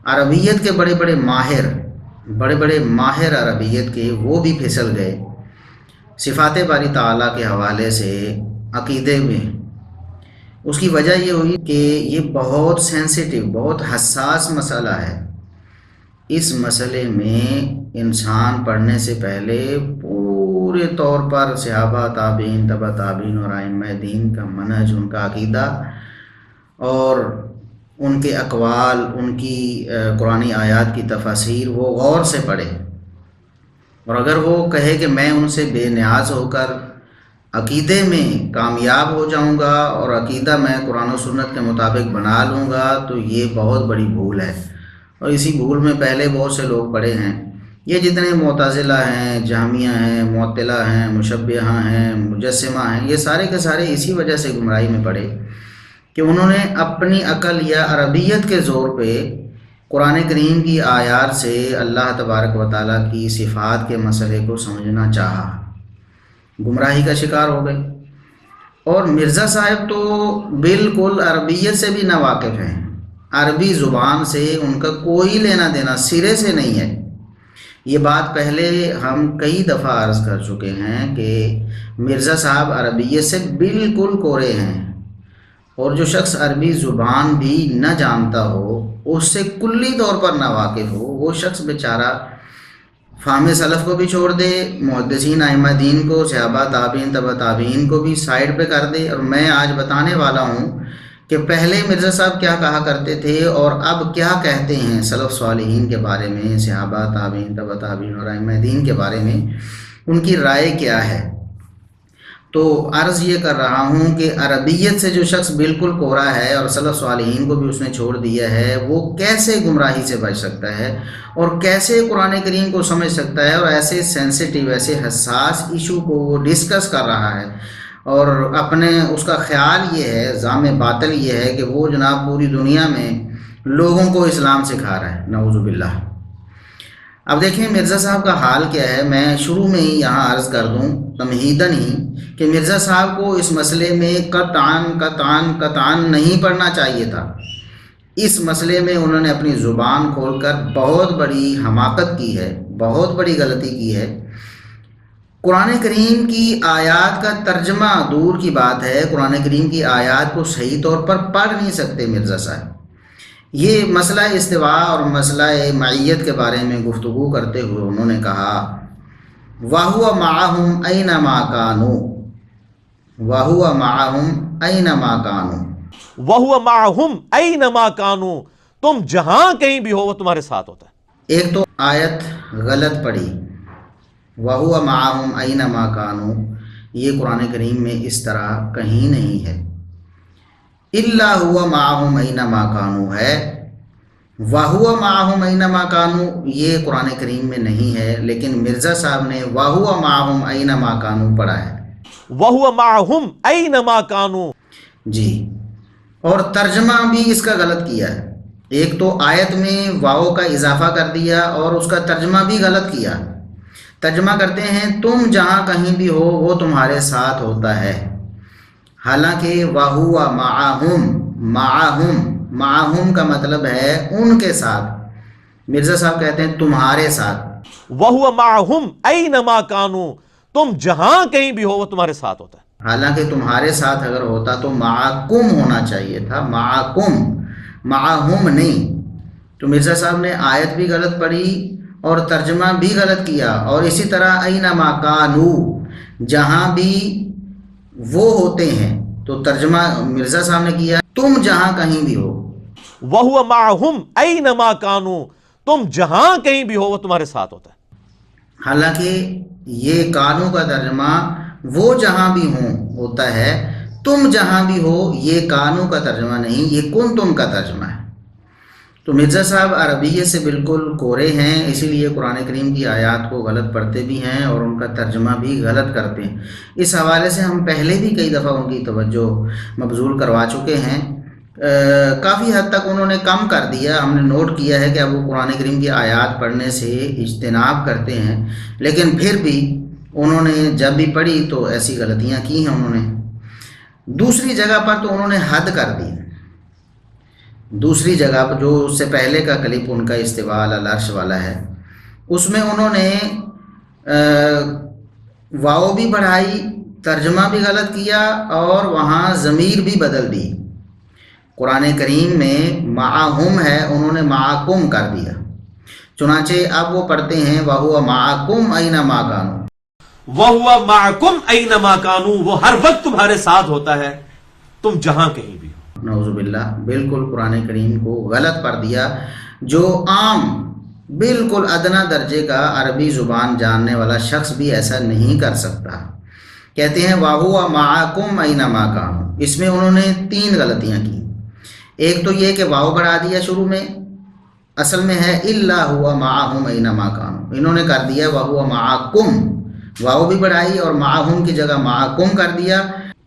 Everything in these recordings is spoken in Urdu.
عربیت کے بڑے بڑے ماہر عربیت کے وہ بھی پھسل گئے صفات باری تعالیٰ کے حوالے سے عقیدے میں۔ اس کی وجہ یہ ہوئی کہ یہ بہت سینسیٹیو، بہت حساس مسئلہ ہے۔ اس مسئلے میں انسان پڑھنے سے پہلے پورے طور پر صحابہ، تابعین، تبع تابعین اور ائمہ دین کا منہج، ان کا عقیدہ اور ان کے اقوال، ان کی قرآنی آیات کی تفاسیر وہ غور سے پڑھے، اور اگر وہ کہے کہ میں ان سے بے نیاز ہو کر عقیدے میں کامیاب ہو جاؤں گا اور عقیدہ میں قرآن و سنت کے مطابق بنا لوں گا، تو یہ بہت بڑی بھول ہے۔ اور اسی بھول میں پہلے بہت سے لوگ پڑے ہیں۔ یہ جتنے معتزلہ ہیں، جہمیہ ہیں، معطلہ ہیں، مشبہہ ہیں، مجسمہ ہیں، یہ سارے کے سارے اسی وجہ سے گمراہی میں پڑے کہ انہوں نے اپنی عقل یا عربیت کے زور پہ قرآن کریم کی آیات سے اللہ تبارک و تعالیٰ کی صفات کے مسئلے کو سمجھنا چاہا، گمراہی کا شکار ہو گئے۔ اور مرزا صاحب تو بالکل عربیت سے بھی ناواقف ہیں، عربی زبان سے ان کا کوئی لینا دینا سرے سے نہیں ہے۔ یہ بات پہلے ہم کئی دفعہ عرض کر چکے ہیں کہ مرزا صاحب عربیت سے بالکل کورے ہیں، اور جو شخص عربی زبان بھی نہ جانتا ہو، اس سے کلی طور پر ناواقف ہو، وہ شخص بیچارہ فہم سلف کو بھی چھوڑ دے، محدثین ائمہ دین کو، صحابہ، تابعین، تبع تابعین کو بھی سائڈ پہ کر دے۔ اور میں آج بتانے والا ہوں کہ پہلے مرزا صاحب کیا کہا کرتے تھے اور اب کیا کہتے ہیں سلف صالحین کے بارے میں، صحابہ، تابعین، تبع تابعین اور ائمہ دین کے بارے میں ان کی رائے کیا ہے۔ تو عرض یہ کر رہا ہوں کہ عربیت سے جو شخص بالکل کورا ہے اور سلف صالحین کو بھی اس نے چھوڑ دیا ہے، وہ کیسے گمراہی سے بچ سکتا ہے اور کیسے قرآن کریم کو سمجھ سکتا ہے، اور ایسے سینسیٹیو، ایسے حساس ایشو کو وہ ڈسکس کر رہا ہے، اور اپنے اس کا خیال یہ ہے، زعم باطل یہ ہے کہ وہ جناب پوری دنیا میں لوگوں کو اسلام سکھا رہا ہے، نعوذ باللہ۔ اب دیکھیں مرزا صاحب کا حال کیا ہے۔ میں شروع میں ہی یہاں عرض کر دوں تمہیداً ہی کہ مرزا صاحب کو اس مسئلے میں قطعاً نہیں پڑھنا چاہیے تھا۔ اس مسئلے میں انہوں نے اپنی زبان کھول کر بہت بڑی حماقت کی ہے، بہت بڑی غلطی کی ہے۔ قرآن کریم کی آیات کا ترجمہ دور کی بات ہے، قرآن کریم کی آیات کو صحیح طور پر پڑھ نہیں سکتے مرزا صاحب۔ یہ مسئلہ استواء اور مسئلہ معیت کے بارے میں گفتگو کرتے ہوئے انہوں نے کہا وَهُوَ مَعَهُمْ أَيْنَمَا كَانُوا، وَهُوَ مَعَهُمْ أَيْنَمَا كَانُوا، وَهُوَ مَعَهُمْ أَيْنَمَا كَانُوا، تم جہاں کہیں بھی ہو وہ تمہارے ساتھ ہوتا ہے۔ ایک تو آیت غلط پڑھی، وَهُوَ مَعَهُمْ أَيْنَمَا كَانُوا، یہ قرآن کریم میں اس طرح کہیں نہیں ہے۔ إِلَّا هُوَ مَعَهُمْ أَيْنَمَا كَانُوا ہے، وَهُوَ مَعَهُمْ أَيْنَمَا كَانُوا یہ قرآن کریم میں نہیں ہے، لیکن مرزا صاحب نے وَهُوَ مَعَهُمْ أَيْنَمَا كَانُوا پڑھا ہے۔ وَهُوَ مَعَهُمْ أَيْنَمَا كَانُوا، جی، اور ترجمہ بھی اس کا غلط کیا ہے۔ ایک تو آیت میں واو کا اضافہ کر دیا اور اس کا ترجمہ بھی غلط کیا۔ ترجمہ کرتے ہیں تم جہاں کہیں بھی ہو وہ تمہارے ساتھ ہوتا ہے، حالانکہ وَهُوَ مَعَهُمْ کا مطلب ہے ان کے ساتھ۔ مرزا صاحب کہتے ہیں تمہارے ساتھ۔ وَهُوَ مَعَهُمْ أَيْنَمَا كَانُوا، تم جہاں کہیں بھی ہو وہ تمہارے ساتھ ہوتا ہے۔ حالانکہ تمہارے ساتھ اگر ہوتا تو معکم ہونا چاہیے تھا، معکم، معہم نہیں۔ تو مرزا صاحب نے آیت بھی غلط پڑھی اور ترجمہ بھی غلط کیا، اور اسی طرح اینما کانوا، جہاں بھی وہ ہوتے ہیں، تو ترجمہ مرزا صاحب نے کیا تم جہاں کہیں بھی ہو۔ وَهُوَ مَعَهُمْ أَيْنَمَا كَانُوا، تم جہاں کہیں بھی ہو وہ تمہارے ساتھ ہوتا ہے۔ حالانکہ یہ کانو کا ترجمہ وہ جہاں بھی ہوں ہوتا ہے، تم جہاں بھی ہو یہ کانو کا ترجمہ نہیں، یہ کن تم کا ترجمہ ہے۔ تو مرزا صاحب عربیت سے بالکل کورے ہیں، اسی لیے قرآن کریم کی آیات کو غلط پڑھتے بھی ہیں اور ان کا ترجمہ بھی غلط کرتے ہیں۔ اس حوالے سے ہم پہلے بھی کئی دفعہ ان کی توجہ مبذول کروا چکے ہیں۔ کافی حد تک انہوں نے کم کر دیا، ہم نے نوٹ کیا ہے کہ اب وہ قرآن کریم کی آیات پڑھنے سے اجتناب کرتے ہیں، لیکن پھر بھی انہوں نے جب بھی پڑھی تو ایسی غلطیاں کی ہیں انہوں نے۔ دوسری جگہ پر تو انہوں نے حد کر دی، دوسری جگہ پر جو اس سے پہلے کا کلپ ان کا استواء علی العرش والا ہے، اس میں انہوں نے واو بھی بڑھائی، ترجمہ بھی غلط کیا اور وہاں ضمیر بھی بدل دی۔ قرآن کریم میں معہم ہے، انہوں نے معکم کر دیا۔ چنانچہ اب وہ پڑھتے ہیں وَهُوَ مَعَكُمْ أَيْنَمَا كَانُوا، وَهُوَ مَعَكُمْ أَيْنَمَا كَانُوا، وہ ہر وقت تمہارے ساتھ ہوتا ہے، تم جہاں کہیں بھی ہو۔ نعوذ باللہ، بالکل قرآن کریم کو غلط پڑھ دیا۔ جو عام بالکل ادنا درجے کا عربی زبان جاننے والا شخص بھی ایسا نہیں کر سکتا۔ کہتے ہیں وَهُوَ مَعَكُمْ أَيْنَمَا كَانُوا، اس میں انہوں نے 3 غلطیاں کی۔ ایک تو یہ کہ واو بڑھا دیا شروع میں، اصل میں ہے إِلَّا هُوَ مَعَهُمْ أَيْنَمَا كَانُوا، انہوں نے کر دیا وَهُوَ مَعَكُمْ، واو بھی بڑھائی اور معہم کی جگہ معکم کر دیا۔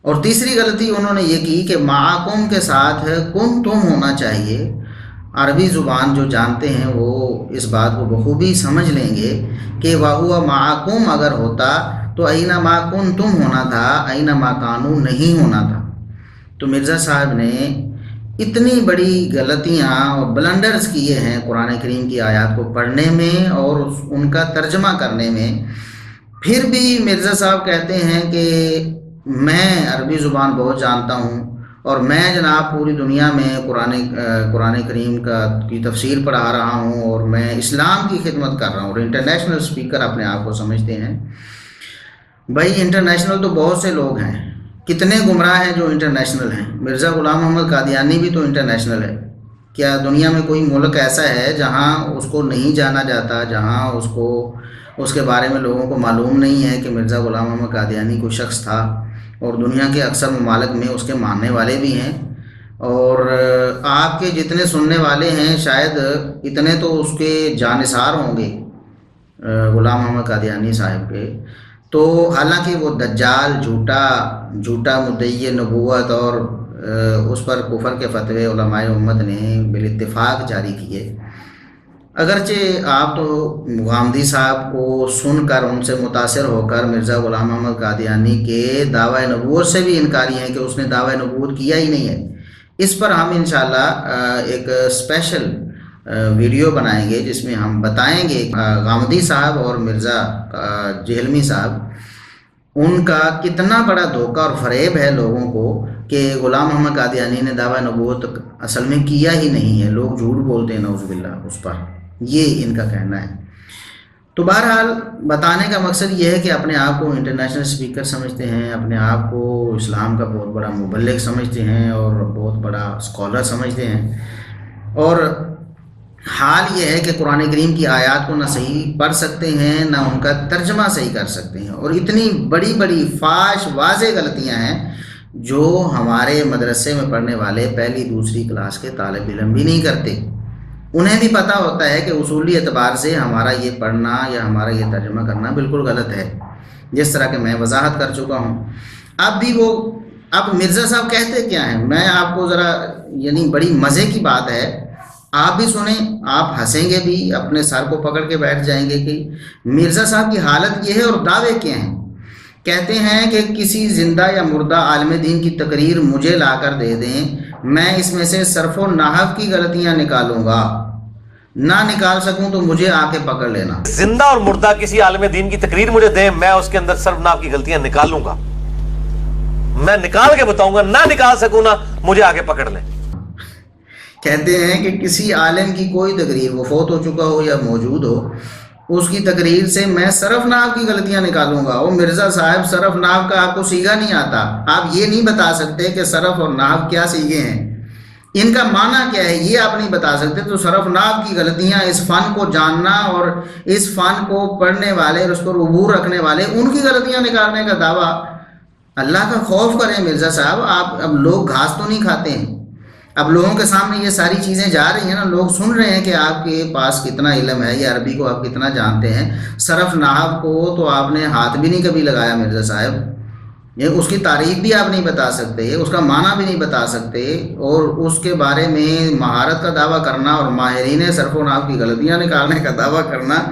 اور تیسری غلطی انہوں نے یہ کی کہ معکم کے ساتھ کنتم ہونا چاہیے۔ عربی زبان جو جانتے ہیں وہ اس بات کو بخوبی سمجھ لیں گے کہ وَهُوَ مَعَكُمْ اگر ہوتا تو أَيْنَمَا كُنْتُمْ ہونا تھا، أَيْنَمَا كَانُوا نہیں ہونا تھا۔ تو مرزا صاحب نے اتنی بڑی غلطیاں اور بلنڈرز کیے ہیں قرآن کریم کی آیات کو پڑھنے میں اور ان کا ترجمہ کرنے میں، پھر بھی مرزا صاحب کہتے ہیں کہ میں عربی زبان بہت جانتا ہوں اور میں جناب پوری دنیا میں قرآن کریم کی تفسیر پڑھا رہا ہوں اور میں اسلام کی خدمت کر رہا ہوں، اور انٹرنیشنل اسپیکر اپنے آپ کو سمجھتے ہیں۔ بھائی انٹرنیشنل تو بہت سے لوگ ہیں، کتنے گمراہ ہیں جو انٹرنیشنل ہیں۔ مرزا غلام محمد قادیانی بھی تو انٹرنیشنل ہے۔ کیا دنیا میں کوئی ملک ایسا ہے جہاں اس کو نہیں جانا جاتا، جہاں اس کے بارے میں لوگوں کو معلوم نہیں ہے کہ مرزا غلام محمد قادیانی کوئی شخص تھا؟ اور دنیا کے اکثر ممالک میں اس کے ماننے والے بھی ہیں، اور آپ کے جتنے سننے والے ہیں شاید اتنے تو اس کے جانثار ہوں گے غلام محمد قادیانی صاحب کے۔ تو حالانکہ وہ دجال، جھوٹا مدعی نبوت اور اس پر کفر کے فتوے علماء امت نے بالاتفاق جاری کیے، اگرچہ آپ تو غامدی صاحب کو سن کر ان سے متاثر ہو کر مرزا غلام محمد قادیانی کے دعوی نبوت سے بھی انکاری ہیں کہ اس نے دعوی نبوت کیا ہی نہیں ہے۔ اس پر ہم انشاءاللہ ایک اسپیشل ویڈیو بنائیں گے جس میں ہم بتائیں گے غامدی صاحب اور مرزا جہلمی صاحب ان کا کتنا بڑا دھوکہ اور فریب ہے لوگوں کو کہ غلام محمد قادیانی نے دعوی نبوت اصل میں کیا ہی نہیں ہے، لوگ جھوٹ بولتے ہیں نعوذ باللہ اس پر، یہ ان کا کہنا ہے۔ تو بہرحال بتانے کا مقصد یہ ہے کہ اپنے آپ کو انٹرنیشنل اسپیکر سمجھتے ہیں، اپنے آپ کو اسلام کا بہت بڑا مبلغ سمجھتے ہیں اور بہت بڑا اسکالر سمجھتے ہیں، اور حال یہ ہے کہ قرآن کریم کی آیات کو نہ صحیح پڑھ سکتے ہیں نہ ان کا ترجمہ صحیح کر سکتے ہیں، اور اتنی بڑی بڑی فاش واضح غلطیاں ہیں جو ہمارے مدرسے میں پڑھنے والے پہلی دوسری کلاس کے طالب علم بھی نہیں کرتے۔ انہیں بھی پتہ ہوتا ہے کہ اصولی اعتبار سے ہمارا یہ پڑھنا یا ہمارا یہ ترجمہ کرنا بالکل غلط ہے، جس طرح کہ میں وضاحت کر چکا ہوں۔ اب مرزا صاحب کہتے کیا ہیں، میں آپ کو ذرا یعنی بڑی مزے کی بات ہے، آپ بھی سنیں، آپ ہنسیں گے بھی، اپنے سر کو پکڑ کے بیٹھ جائیں گے کہ مرزا صاحب کی حالت یہ ہے اور دعوے کیا ہیں۔ کہتے ہیں کہ کسی زندہ یا مردہ عالم دین کی تقریر مجھے لا کر دے دیں، میں اس میں سے صرف و نحو کی غلطیاں نکالوں گا، نہ نکال سکوں تو مجھے آ کے پکڑ لینا۔ زندہ اور مردہ کسی عالم دین کی تقریر مجھے دیں، میں اس کے اندر صرف نحو کی غلطیاں نکالوں گا، میں نکال کے بتاؤں گا، نہ نکال سکوں نا مجھے آ کے پکڑ لیں۔ کہتے ہیں کہ کسی عالم کی کوئی تقریر، وہ فوت ہو چکا ہو یا موجود ہو، اس کی تقریر سے میں صرف نحو کی غلطیاں نکالوں گا۔ وہ مرزا صاحب صرف نحو کا آپ کو سیگا نہیں آتا، آپ یہ نہیں بتا سکتے کہ صرف اور نحو کیا سیگے ہیں، ان کا معنی کیا ہے یہ آپ نہیں بتا سکتے، تو صرف نحو کی غلطیاں، اس فن کو جاننا اور اس فن کو پڑھنے والے اور اس پر عبور رکھنے والے ان کی غلطیاں نکالنے کا دعویٰ، اللہ کا خوف کریں مرزا صاحب۔ آپ اب لوگ گھاس تو نہیں کھاتے ہیں، اب لوگوں کے سامنے یہ ساری چیزیں جا رہی ہیں نا، لوگ سن رہے ہیں کہ آپ کے پاس کتنا علم ہے، یہ عربی کو آپ کتنا جانتے ہیں، صرف نحو کو تو آپ نے ہاتھ بھی نہیں کبھی لگایا مرزا صاحب، یہ اس کی تعریف بھی آپ نہیں بتا سکتے، اس کا معنی بھی نہیں بتا سکتے، اور اس کے بارے میں مہارت کا دعویٰ کرنا اور ماہرین صرف و نحو کی غلطیاں نکالنے کا دعویٰ کرنا،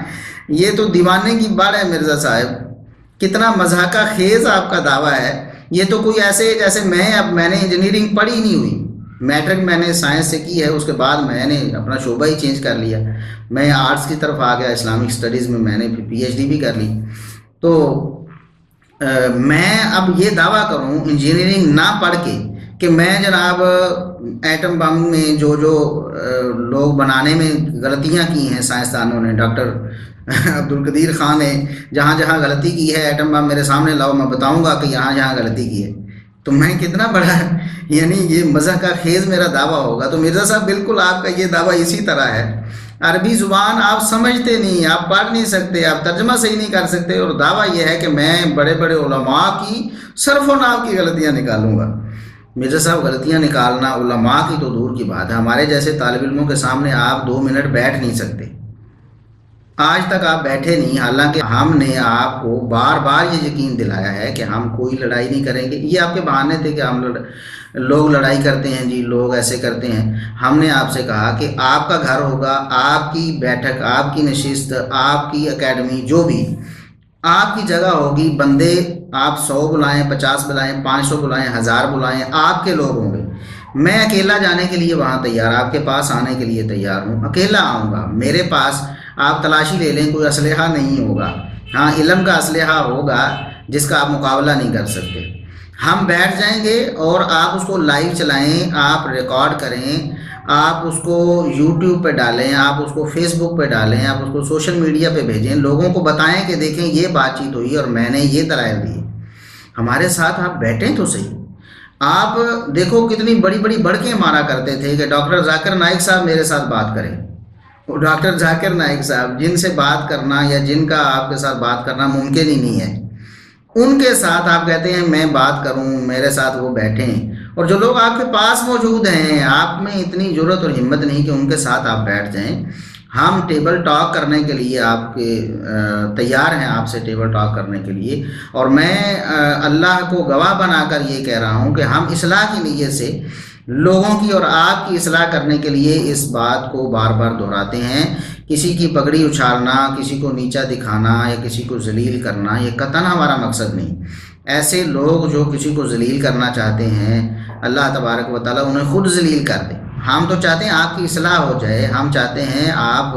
یہ تو دیوانے کی بڑھ ہے مرزا صاحب، کتنا مضحکہ خیز آپ کا دعویٰ ہے۔ یہ تو کوئی ایسے جیسے میں نے انجینئرنگ پڑھی نہیں ہوئی، میٹرک میں نے سائنس سے کی ہے، اس کے بعد میں نے اپنا شعبہ ہی چینج کر لیا، میں آرٹس کی طرف آ گیا، اسلامک اسٹڈیز میں نے پی ایچ ڈی بھی کر لی۔ تو میں اب یہ دعویٰ کروں انجینئرنگ نہ پڑھ کے کہ میں جناب ایٹم بم میں جو لوگ بنانے میں غلطیاں کی ہیں سائنسدانوں نے، ڈاکٹر عبد القدیر خان نے جہاں جہاں غلطی کی ہے ایٹم بم میرے سامنے لاؤ، میں بتاؤں گا کہ یہاں جہاں غلطی کی ہے، تو میں کتنا بڑا یعنی یہ مزاح کا خیز میرا دعویٰ ہوگا۔ تو مرزا صاحب بالکل آپ کا یہ دعویٰ اسی طرح ہے، عربی زبان آپ سمجھتے نہیں، آپ پڑھ نہیں سکتے، آپ ترجمہ صحیح نہیں کر سکتے، اور دعویٰ یہ ہے کہ میں بڑے بڑے علماء کی صرف و نحو کی غلطیاں نکالوں گا۔ مرزا صاحب غلطیاں نکالنا علماء کی تو دور کی بات ہے، ہمارے جیسے طالب علموں کے سامنے آپ 2 منٹ بیٹھ نہیں سکتے، آج تک آپ بیٹھے نہیں، حالانکہ ہم نے آپ کو بار بار یہ یقین دلایا ہے کہ ہم کوئی لڑائی نہیں کریں گے۔ یہ آپ کے بہانے تھے کہ ہم لوگ لڑائی کرتے ہیں جی، لوگ ایسے کرتے ہیں۔ ہم نے آپ سے کہا کہ آپ کا گھر ہوگا، آپ کی بیٹھک، آپ کی نشست، آپ کی اکیڈمی، جو بھی آپ کی جگہ ہوگی، بندے آپ 100 بلائیں، 50 بلائیں، 500 بلائیں، 1000 بلائیں، آپ کے لوگ ہوں گے۔ میں اکیلا جانے کے لیے وہاں تیار، آپ کے پاس آنے کے لیے تیار ہوں، اکیلا آؤں گا۔ میرے پاس آپ تلاشی لے لیں، کوئی اسلحہ نہیں ہوگا، ہاں علم کا اسلحہ ہوگا جس کا آپ مقابلہ نہیں کر سکتے۔ ہم بیٹھ جائیں گے اور آپ اس کو لائیو چلائیں، آپ ریکارڈ کریں، آپ اس کو یوٹیوب پہ ڈالیں، آپ اس کو فیس بک پہ ڈالیں، آپ اس کو سوشل میڈیا پہ بھیجیں، لوگوں کو بتائیں کہ دیکھیں یہ بات چیت ہوئی اور میں نے یہ دلائل دیے۔ ہمارے ساتھ آپ بیٹھیں تو صحیح۔ آپ دیکھو کتنی بڑی بڑی بڑکیں مارا کرتے تھے کہ ڈاکٹر ذاکر نائک صاحب میرے ساتھ بات کریں، اور ڈاکٹر ذاکر نائک صاحب جن سے بات کرنا یا جن کا آپ کے ساتھ بات کرنا ممکن ہی نہیں ہے، ان کے ساتھ آپ کہتے ہیں میں بات کروں، میرے ساتھ وہ بیٹھیں، اور جو لوگ آپ کے پاس موجود ہیں آپ میں اتنی جرت اور ہمت نہیں کہ ان کے ساتھ آپ بیٹھ جائیں۔ ہم ٹیبل ٹاک کرنے کے لیے آپ کے تیار ہیں، آپ سے ٹیبل ٹاک کرنے کے لیے، اور میں اللہ کو گواہ بنا کر یہ کہہ رہا ہوں کہ ہم اصلاح کی نیت سے لوگوں کی اور آپ کی اصلاح کرنے کے لیے اس بات کو بار بار دہراتے ہیں۔ کسی کی پگڑی اچھالنا، کسی کو نیچا دکھانا یا کسی کو ذلیل کرنا یہ قطعاً ہمارا مقصد نہیں۔ ایسے لوگ جو کسی کو ذلیل کرنا چاہتے ہیں اللہ تبارک و تعالیٰ انہیں خود ذلیل کر دیں۔ ہم تو چاہتے ہیں آپ کی اصلاح ہو جائے، ہم چاہتے ہیں آپ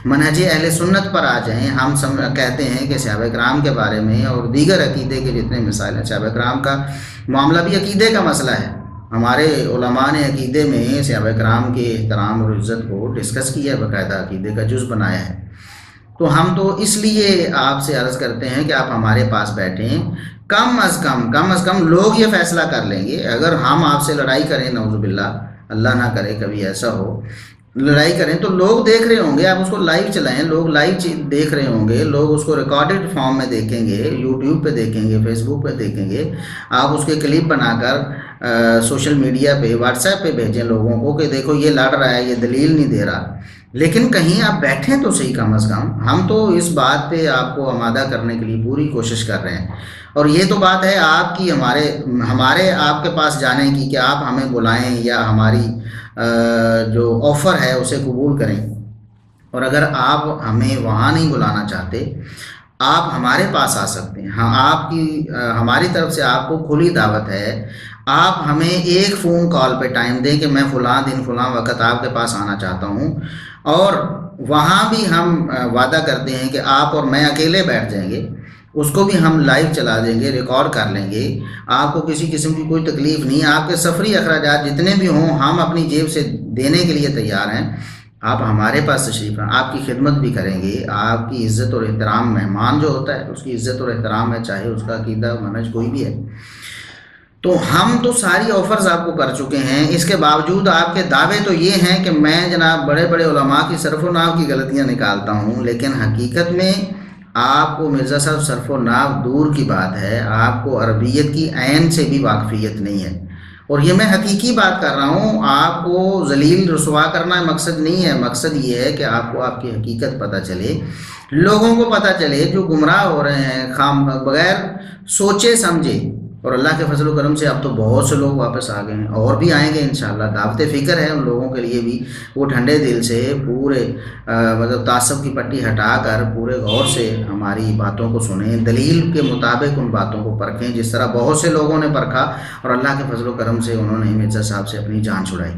منہج اہل سنت پر آ جائیں۔ ہم کہتے ہیں کہ صحابہ کرام کے بارے میں اور دیگر عقیدے کے جتنے مسائل ہیں، صحابہ کرام کا معاملہ بھی عقیدے کا مسئلہ ہے۔ ہمارے علماء نے عقیدے میں صحابہ کرام کے احترام اور عزت کو ڈسکس کیا ہے، باقاعدہ عقیدے کا جز بنایا ہے۔ تو ہم تو اس لیے آپ سے عرض کرتے ہیں کہ آپ ہمارے پاس بیٹھیں، کم از کم لوگ یہ فیصلہ کر لیں گے۔ اگر ہم آپ سے لڑائی کریں، نعوذ باللہ اللہ نہ کرے کبھی ایسا ہو، لڑائی کریں تو لوگ دیکھ رہے ہوں گے، آپ اس کو لائیو چلائیں، لوگ لائیو دیکھ رہے ہوں گے، لوگ اس کو ریکارڈڈ فارم میں دیکھیں گے، یوٹیوب پہ دیکھیں گے، فیس بک پہ دیکھیں گے۔ آپ اس کے کلپ بنا کر سوشل میڈیا پہ، واٹس ایپ پہ بھیجیں لوگوں کو کہ دیکھو یہ لڑ رہا ہے، یہ دلیل نہیں دے رہا۔ لیکن کہیں آپ بیٹھیں تو صحیح کم از کم۔ ہم تو اس بات پہ آپ کو آمادہ کرنے کے لیے پوری کوشش کر رہے ہیں، اور یہ تو بات ہے آپ کی ہمارے آپ کے پاس جانے کی کہ آپ ہمیں بلائیں یا ہماری جو آفر ہے اسے قبول کریں، اور اگر آپ ہمیں وہاں نہیں بلانا چاہتے آپ ہمارے پاس آ سکتے ہیں۔ ہاں آپ کی ہماری طرف سے آپ کو کھلی دعوت ہے، آپ ہمیں ایک فون کال پہ ٹائم دیں کہ میں فلاں دن فلاں وقت آپ کے پاس آنا چاہتا ہوں، اور وہاں بھی ہم وعدہ کرتے ہیں کہ آپ اور میں اکیلے بیٹھ جائیں گے، اس کو بھی ہم لائیو چلا دیں گے، ریکارڈ کر لیں گے، آپ کو کسی قسم کی کوئی تکلیف نہیں۔ آپ کے سفری اخراجات جتنے بھی ہوں ہم اپنی جیب سے دینے کے لیے تیار ہیں۔ آپ ہمارے پاس تشریف لائیں، آپ کی خدمت بھی کریں گے، آپ کی عزت اور احترام، مہمان جو ہوتا ہے اس کی عزت اور احترام ہے، چاہے اس کا عقیدہ منہج کوئی بھی ہے۔ تو ہم تو ساری آفرز آپ کو کر چکے ہیں، اس کے باوجود آپ کے دعوے تو یہ ہیں کہ میں جناب بڑے بڑے علماء کی صرف و نحو کی غلطیاں نکالتا ہوں، لیکن حقیقت میں آپ کو مرزا صاحب صرف و نحو دور کی بات ہے، آپ کو عربیت کی عین سے بھی واقفیت نہیں ہے، اور یہ میں حقیقی بات کر رہا ہوں۔ آپ کو ذلیل رسوا کرنا مقصد نہیں ہے، مقصد یہ ہے کہ آپ کو آپ کی حقیقت پتہ چلے، لوگوں کو پتہ چلے جو گمراہ ہو رہے ہیں بغیر سوچے سمجھے اور اللہ کے فضل و کرم سے اب تو بہت سے لوگ واپس آ گئے ہیں، اور بھی آئیں گے انشاءاللہ۔ دعوت فکر ہے ان لوگوں کے لیے بھی، وہ ٹھنڈے دل سے پورے مطلب تعصب کی پٹی ہٹا کر پورے غور سے ہماری باتوں کو سنیں، دلیل کے مطابق ان باتوں کو پرکھیں، جس طرح بہت سے لوگوں نے پرکھا اور اللہ کے فضل و کرم سے انہوں نے مرزا صاحب سے اپنی جان چھڑائی۔